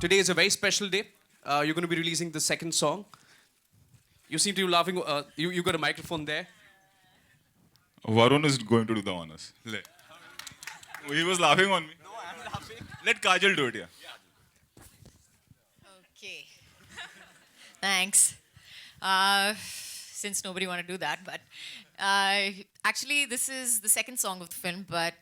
Today is a very special day. You're going to be releasing the second song. You seem to be laughing. You got a microphone there. Varun is going to do the honors. He was laughing on me. Let Kajal do it, yeah. Okay. Thanks. Since nobody want to do that, but actually, this is the second song of the film, but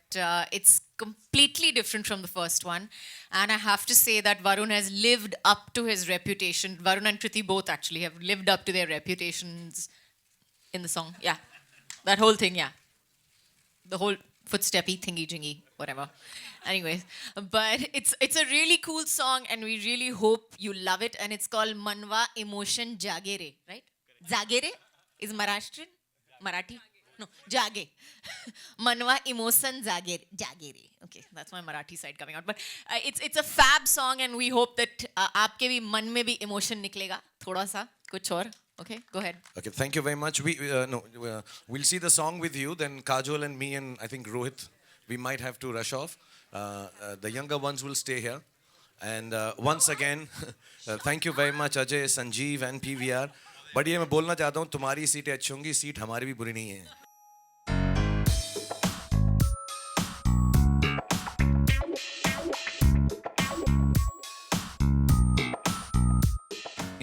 it's completely different from the first one. And I have to say that Varun has lived up to his reputation. Varun and Kriti both actually have lived up to their reputations in the song. Yeah. That whole thing, yeah. The whole footsteppy thingy jingy, whatever. Anyways, but it's a really cool song and we really hope you love it. And it's called Manwa Emotion Jagere, right? Jagere is Maharashtrian? Marathi? No, Jage. Manwa Emotion Jagere. Jagere. Okay, that's my Marathi side coming out. But it's a fab song and we hope that आपके भी मन में भी emotion निकलेगा थोड़ा सा कुछ और. Okay, go ahead. Okay, thank you very much. We'll see the song with you. Then Kajol and me and I think Rohit, we might have to rush off. The younger ones will stay here. And once again, thank you very much Ajay, Sanjeev and PVR. But ये मैं बोलना चाहता हूँ तुम्हारी सीटें अच्छी होंगी, seat हमारी भी बुरी नहीं है.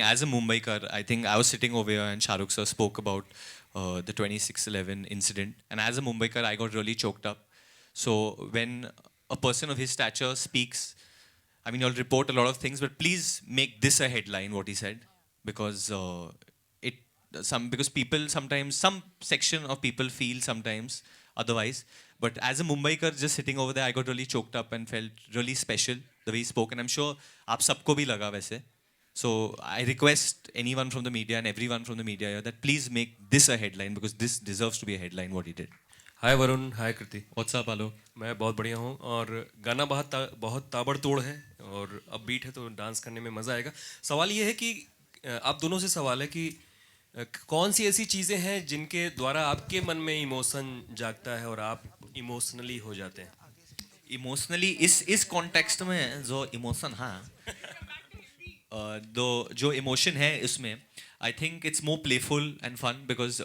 As a Mumbaikar, I think I was sitting over here and Shahrukh sir spoke about the 26/11 incident. And as a Mumbaikar, I got really choked up. So when a person of his stature speaks, I mean, you'll report a lot of things, but please make this a headline, what he said. Because because people sometimes, some section of people feel sometimes otherwise. But as a Mumbaikar, just sitting over there, I got really choked up and felt really special the way he spoke. And I'm sure आप सबको भी लगा वैसे. So I request anyone from the media and everyone from the media here that please make this a headline because this deserves to be a headline what he did. Hi Varun, hi Kriti. What's up, Alok? मैं बहुत बढ़िया हूँ और गाना बहुत ताबड़तोड़ है और अब बीट है तो डांस करने में मज़ा आएगा. सवाल ये है कि आप दोनों से सवाल है कि कौन सी ऐसी चीज़ें हैं जिनके द्वारा आपके मन में इमोशन जागता है और आप इमोशनली हो जाते हैं. इमोशनली इस कॉन्टेक्स्ट में जो इमोशन हाँ जो इमोशन है इसमें I think it's more playful and fun because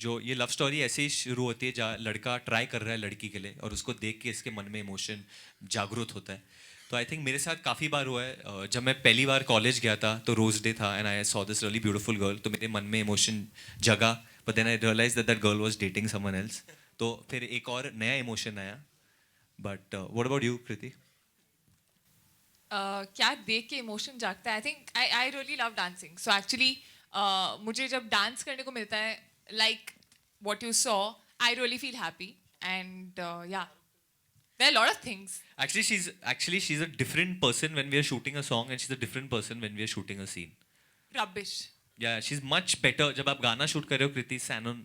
जो ये लव स्टोरी ऐसे ही शुरू होती है जहाँ लड़का ट्राई कर रहा है लड़की के लिए और उसको देख के इसके मन में इमोशन जागरूक होता है. तो आई थिंक मेरे साथ काफ़ी बार हुआ है. जब मैं पहली बार कॉलेज गया था तो रोज डे था and I saw this really beautiful girl. तो मेरे मन में इमोशन जगा but then I realise that girl was dating someone else. तो फिर एक और नया इमोशन आया. But what about you Kriti? क्या देख के इमोशन जागता है. I think I really love dancing. So actually मुझे जब डांस करने को मिलता है like what you saw I really feel happy and या there are a lot of things. Actually she's a different person when we are shooting a song and she's a different person when we are shooting a scene. Rubbish. Yeah, she's much better. जब आप गाना shoot कर रहे हो कृति सैनन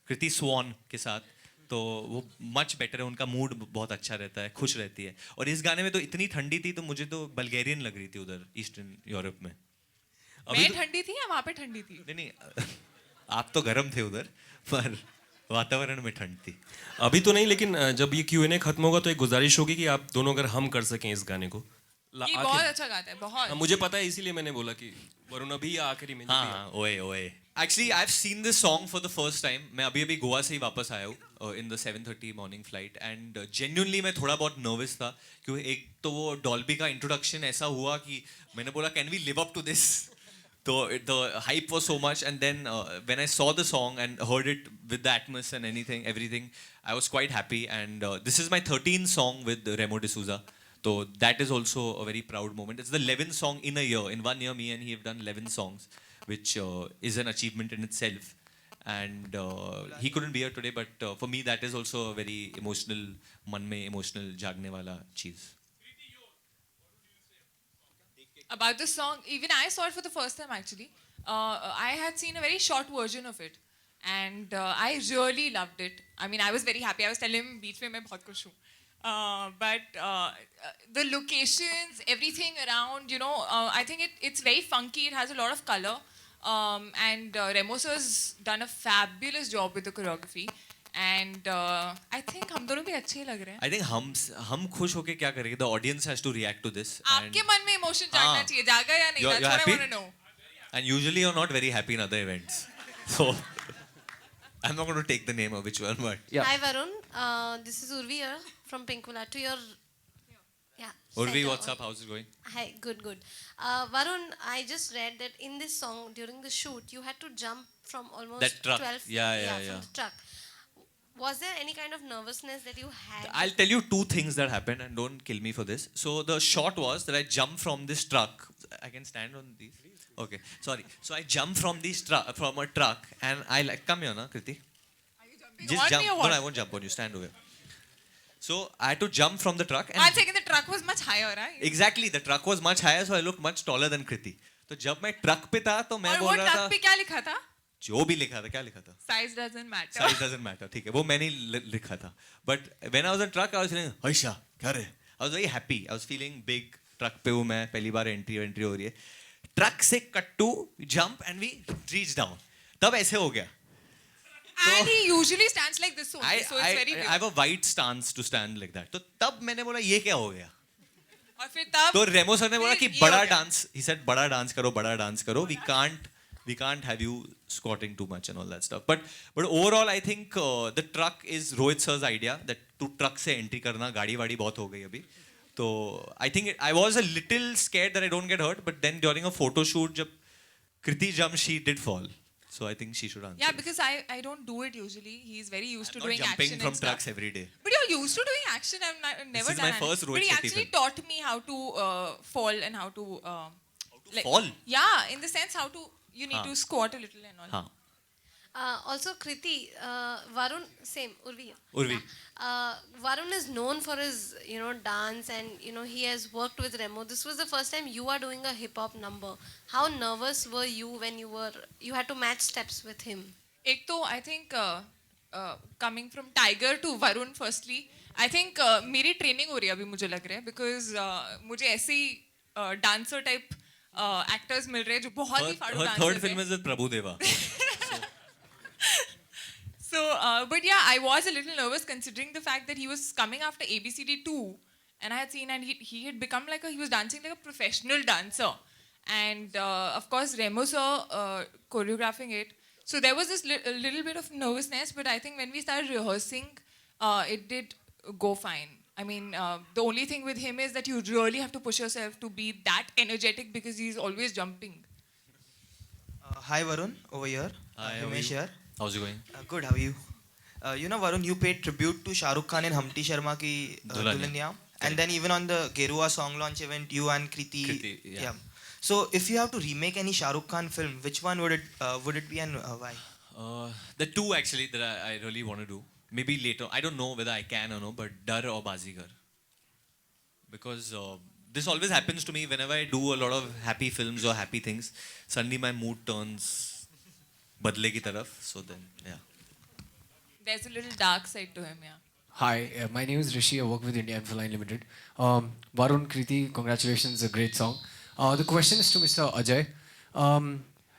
कृति स्वान के साथ तो वो मच बेटर है. उनका मूड बहुत अच्छा रहता है, खुश रहती है. और इस गाने में तो इतनी ठंडी थी तो मुझे तो बल्गेरियन लग रही थी उधर ईस्टर्न यूरोप में. मैं ठंडी थी या वहाँ पे ठंडी थी? नहीं आप तो गर्म थे उधर पर वातावरण में ठंड थी. अभी तो नहीं, लेकिन जब ये Q&A खत्म होगा तो एक गुजारिश होगी कि आप दोनों अगर हम कर सकें इस गाने को. ये बहुत अच्छा गाता है, बहुत. मुझे पता है इसीलिए मैंने बोला कि वरुण अभी या आखिरी में. हाँ ओए actually I have seen this song for the first time. मैं अभी गोवा से ही वापस आया हूँ in the 7:30 morning flight and genuinely मैं थोड़ा बहुत नर्वस था क्योंकि एक तो वो डॉल्बी का इंट्रोडक्शन ऐसा हुआ कि मैंने बोला can we live up to this. So the hype was so much, and then when I saw the song and heard it with the atmosphere and everything, I was quite happy. And this is my 13th song with Remo D'Souza, so that is also a very proud moment. It's the 11th song in a year. In 1 year, me and he have done 11 songs, which is an achievement in itself. And he couldn't be here today, but for me that is also a very emotional, मन में emotional जागने वाला चीज़. About the song, even I saw it for the first time actually. I had seen a very short version of it and I really loved it. I mean, I was very happy. I was telling him बीच में मैं बहुत खुश हूँ. But the locations, everything around, you know, I think it's very funky. It has a lot of color. And Remo sir's done a fabulous job with the choreography. And I think हम दोनों भी अच्छे ही लग रहे हैं. I think हम खुश होके क्या करेंगे? The audience has to react to this. आपके मन में इमोशन जागना हाँ. चाहिए, जागा या नहीं? You're That's what I happy? want to know. And usually you're not very happy in other events. So I'm not going to take the name of which one, but Yeah. Hi Varun, this is Urvi here from Pinkula. To your Urvi, center. what's up? How's it going? Hi, good. Varun, I just read that in this song during the shoot you had to jump from almost That truck. 12 Yeah. from the truck. Was there any kind of nervousness that you had? I'll tell you two things that happened, and don't kill me for this. So the shot was that I jumped from this truck. I can stand on these. Okay, sorry. So I jumped from from a truck, and I come here, na, Kriti. Just on jump. me or No, what? I won't jump on you. Stand over here. So I had to jump from the truck, and 1 second, the truck was much higher, right? exactly the truck was much higher, so I looked much taller than Kriti. तो जब मैं truck पे था तो मैं और वो बोल रहा truck था पे क्या लिखा था? जो भी लिखा था क्या लिखा था Size doesn't matter. size doesn't matter ठीक है वो मैंने लिखा था but when I was on truck I was feeling Harsha क्या रे I was very happy I was feeling big truck पे हूँ मैं पहली बार एंट्री हो रही है ट्रक से cut to jump and we reach down तब ऐसे हो गया And he usually stands like this only, so it's very I weird. have a wide stance to stand like that तो तब मैंने बोला ये क्या हो गया और फिर तब तो रेमो सर ने बोला कि फिर ये हो बड़ा गया. डांस he said बड़ा डांस करो we can't have you squatting too much and all that stuff but overall I think the truck is Rohit sir's idea that तू truck से entry करना गाड़ी वाड़ी बहुत हो गई अभी तो I think I was a little scared that I don't get hurt but then during a photo shoot जब Kriti jumped she did fall so I think she should answer Yeah, because I don't do it usually. He's very used to I'm doing not jumping action from and stuff. trucks every day But you're used to doing action. I've never is done my first it. Rohit But he Shetty actually film. taught me how to fall and how to fall? Yeah, in the sense how to you need हाँ. to squat a little and all. हाँ Also Kriti, Varun, same, Urvi. Urvi. Varun is known for his, dance and, he has worked with Remo. This was the first time you are doing a hip hop number. How nervous were you when you had to match steps with him? एक तो I think coming from Tiger to Varun firstly, I think मेरी training हो रही है अभी मुझे लग रहा है because मुझे ऐसे ही dancer type actors मिल रहे हैं जो बहुत ही फाड़ू her dancers third हैं. film is with Prabhu Deva So, but yeah, I was a little nervous considering the fact that he was coming after ABCD 2, and I had seen, and he had become he was dancing like a professional dancer, and of course Remo sir choreographing it. So there was this a little bit of nervousness, but I think when we started rehearsing, it did go fine. I mean, the only thing with him is that you really have to push yourself to be that energetic because he's always jumping. Hi Varun, over here. Hi, how are Himesh you? here. How's it going? Good, how are you? Varun, you paid tribute to Shah Rukh Khan and Humpty Sharma ki Dulhania. Dulhania. And then even on the Gerua song launch event, you and Kriti, yeah. So if you have to remake any Shah Rukh Khan film, which one would it be and why? The two actually that I really want to do. Maybe later. I don't know whether I can or no, but Dar or Bazigar. Because this always happens to me whenever I do a lot of happy films or happy things. Suddenly my mood turns badle ki taraf. So then, yeah. There's a little dark side to him, yeah. Hi, my name is Rishi. I work with India Infoline Limited. Varun, Kriti, congratulations, a great song. The question is to Mr. Ajay.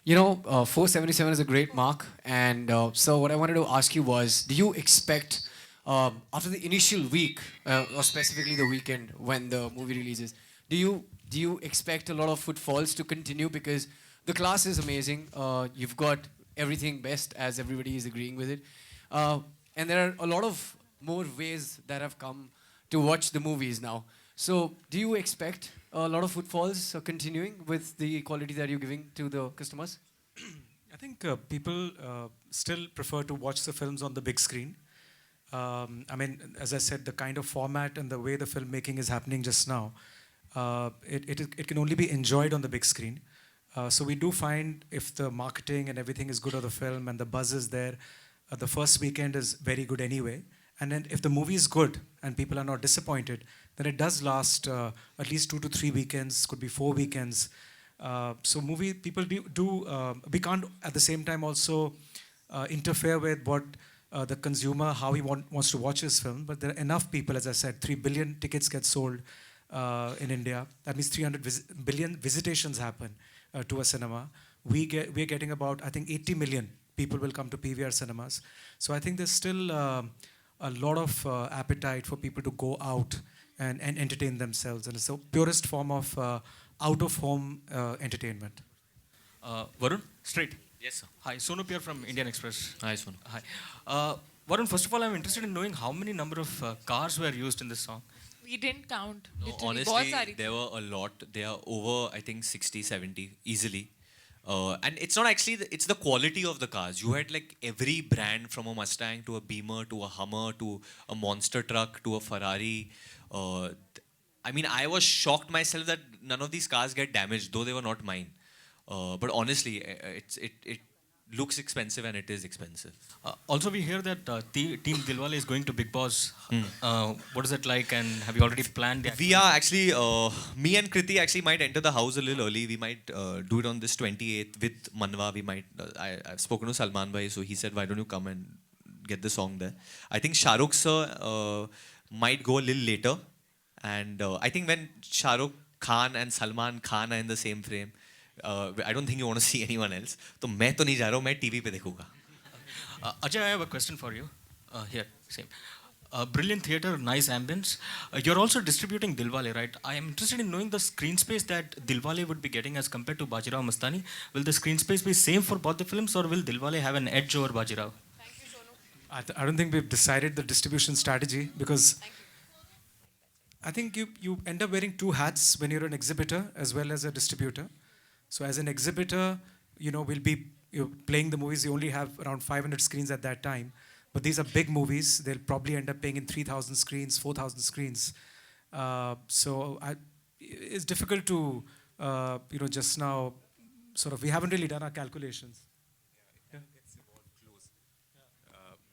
477 is a great mark. And so what I wanted to ask you was, do you expect, after the initial week, or specifically the weekend when the movie releases, do you expect a lot of footfalls to continue? Because the class is amazing. You've got everything best, as everybody is agreeing with it. And there are a lot of more ways that have come to watch the movies now. So do you expect a lot of footfalls continuing with the quality that you're giving to the customers? I think people still prefer to watch the films on the big screen. I mean, as I said, the kind of format and the way the filmmaking is happening just now, it can only be enjoyed on the big screen. So we do find if the marketing and everything is good of the film and the buzz is there, the first weekend is very good anyway. And then if the movie is good and people are not disappointed, then it does last at least 2 to 3 weekends, could be 4 weekends. So people we can't at the same time also interfere with what the consumer, how he wants to watch his film. But there are enough people, as I said, 3 billion tickets get sold in India. That means 300 billion visitations happen to a cinema. We're getting about, I think, 80 million people will come to PVR cinemas. So I think there's still a lot of appetite for people to go out and entertain themselves. And it's the purest form of out-of-home entertainment. Varun, straight. Yes, sir. Hi, Sonu Pierre from Indian Express. Hi, Sonu. Hi. Varun, first of all, I'm interested in knowing how many number of cars were used in this song. We didn't count. No, literally. honestly, बहुत सारी there were a lot. They are over, I think, 60, 70 easily. And it's not actually, it's the quality of the cars. You had like every brand from a Mustang to a Beamer to a Hummer to a monster truck to a Ferrari. I mean, I was shocked myself that none of these cars get damaged, though they were not mine. But honestly, it looks expensive and it is expensive. Also, we hear that Team Dilwale is going to Big Boss. What is it like, and have you already planned the We are actually, me and Kriti actually might enter the house a little early. We might do it on this 28th with Manwa. We might, I've spoken to Salman Bhai, so he said, why don't you come and get the song there. I think Shah Rukh sir might go a little later. And I think when Shah Rukh Khan and Salman Khan are in the same frame, I don't think you want to see anyone else. तो मैं तो नहीं जा रहा हूँ, मैं TV पे देखूँगा. Ajay, I have a question for you. Here, same. Brilliant theatre, nice ambience. You're also distributing Dilwale, right? I am interested in knowing the screen space that Dilwale would be getting as compared to Bajirao Mastani. Will the screen space be same for both the films, or will Dilwale have an edge over Bajirao? I don't think we've decided the distribution strategy, because I think you end up wearing two hats when you're an exhibitor as well as a distributor. So as an exhibitor, we'll be playing the movies. You only have around 500 screens at that time. But these are big movies. They'll probably end up playing in 3,000 screens, 4,000 screens. It's difficult to, just now, we haven't really done our calculations.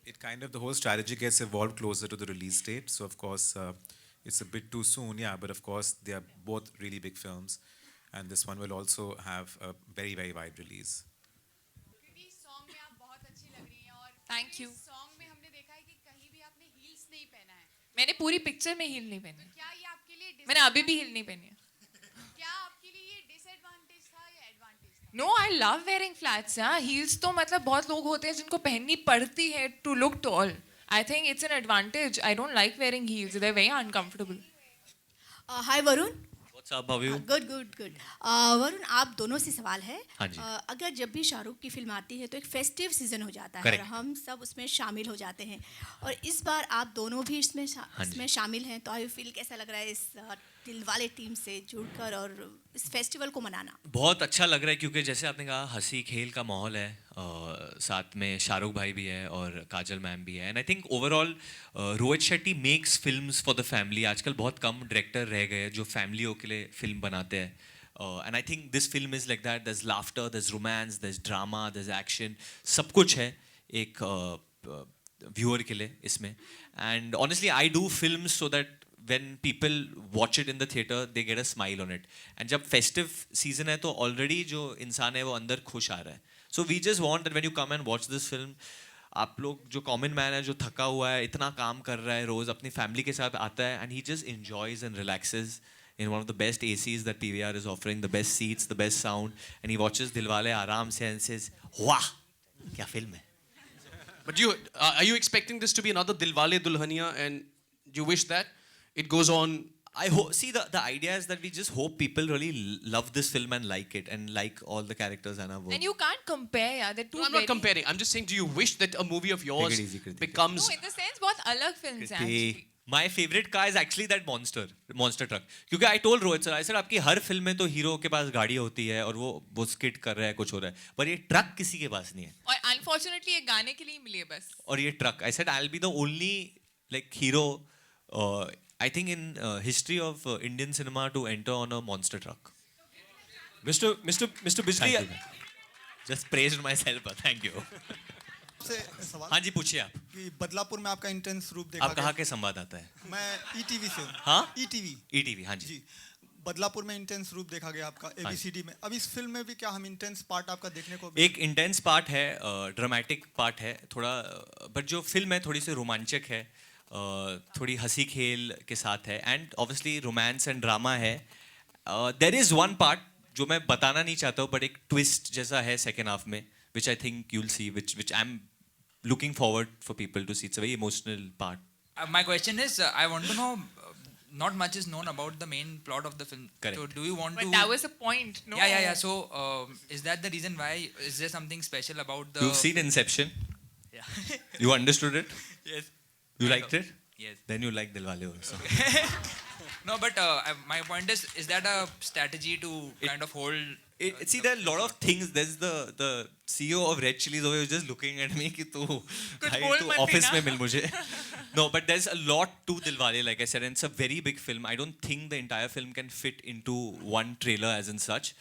It kind of, the whole strategy gets evolved closer to the release date. So of course, it's a bit too soon, but of course, they are both really big films. And this one will also have a very, very wide release. Thank you. मैंने पूरी picture में heal नहीं पहनी. क्या ये आपके लिए मैंने अभी भी हील नहीं पहनी है. क्या आपके लिए ये डिसएडवांटेज था या एडवांटेज था? No, I love wearing flats. Yeah, heels तो मतलब बहुत लोग होते हैं जिनको पहननी पड़ती है to look tall. I think it's an advantage. I don't like wearing heels. They're very uncomfortable. Hi Varun. What's up, how are you? Good. Varun, आप दोनों से सवाल है. हाँ जी. अगर जब भी शाहरुख की फिल्म आती है तो एक फेस्टिव सीजन हो जाता है. Correct. और हम सब उसमें शामिल हो जाते हैं. और इस बार आप दोनों भी इसमें शामिल हैं. तो आई फील कैसा लग रहा है इस दिलवाले टीम से जुड़कर और इस फेस्टिवल को मनाना? बहुत अच्छा लग रहा है, क्योंकि जैसे आपने कहा, हंसी खेल का माहौल है. साथ में शाहरुख भाई भी है और काजल मैम भी है. And I think overall Rohit Shetty makes films for the family. आजकल बहुत कम डायरेक्टर रह गए जो फैमिलियों के लिए फिल्म बनाते हैं. And I think this film is like that. There is laughter, there is romance, there is drama, there is action. सब कुछ है एक व्यूअर के लिए इसमें. And honestly I do film so that when people watch it in the theater, they get a smile on it. And जब festive season है तो already जो इंसान है वो अंदर खुश आ रहा है. So we just want that when you come and watch this film, आप लोग जो common man है जो थका हुआ है, इतना काम कर रहा है रोज, अपनी family के साथ आता है, and he just enjoys and relaxes in one of the best ACs that PVR is offering, the best seats, the best sound, and he watches Dilwale आराम से and says, वाह क्या film है. But are you expecting this to be another Dilwale Dulhania, and you wish that it goes on? I hope. See, the idea is that we just hope people really love this film and like it, and like all the characters and our work. And you can't compare, yeah. They're two. No, I'm not comparing. I'm just saying, do you wish that a movie of yours becomes? No, in the sense, बहुत अलग films हैं actually. My favorite car is actually that monster truck. क्योंकि I told Rohit sir, I said आपकी हर film में तो hero के पास गाड़ी होती है और वो स्किट कर रहा है, कुछ हो रहा है, पर ये ट्रक किसी के पास नहीं है. और unfortunately ये गाने के लिए मिली है बस. और ये truck. I said I'll be the only hero. I think in history of Indian cinema to enter on a monster truck. Mr. Bijli, just praised myself. Thank you. हाँ जी, पूछिए आप. कि बदलापुर में आपका इंटेंस रूप देखा. आप कहाँ के संवाददाता है? मैं ETV से हूँ. हाँ? ETV. हाँ जी. बदलापुर में इंटेंस रूप देखा गया आपका ABCD में. अब इस फिल्म में भी क्या हम इंटेंस पार्ट आपका देखने को? एक इंटेंस पार्ट है, ड्रामेटिक पार्ट है थोड़ा, बट जो फिल्म है थोड़ी सी रोमांचक है, थोड़ी हंसी खेल के साथ है, and obviously romance and drama है. देयर इज वन पार्ट जो मैं बताना नहीं चाहता हूँ, बट एक ट्विस्ट जैसा है सेकेंड हाफ में, which I think you'll see, which I'm looking forward for people to see. It's a very emotional part. My question is, I want to know, not much is known about the main plot of the film. Correct. So do you want But to... that was the point, no? Yeah. So is that the reason why? Is there something special about the... You've seen Inception? Yeah. You understood it? Yes. You liked it? Yes. Then you like Dilwale also. No, but my point is that a strategy to kind of hold... See, there are a lot of things. There's the CEO of Red Chilies over here just looking at me कि तू भाई बोल तू मत office देना। में मिल मुझे. No, but there's a lot to Dilwale, like I said, and it's a very big film. I don't think the entire film can fit into one trailer as in such.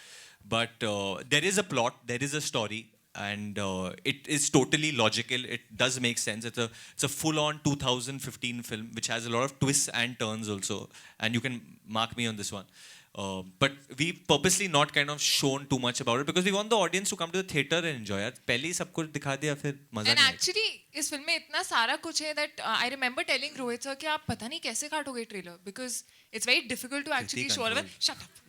But there is a plot, there is a story, and it is totally logical. It does make sense. It's a full-on 2015 film which has a lot of twists and turns also, and you can mark me on this one. But we purposely not kind of shown too much about it because we want the audience to come to the theater and enjoy it. पहले ही सब कुछ दिखा दिया फिर मजा And नहीं आएगा. actually, इस फिल्म में इतना सारा कुछ है that I remember telling Rohit sir कि आप पता नहीं कैसे काटोगे trailer because it's very difficult to actually show all of it. Shut up.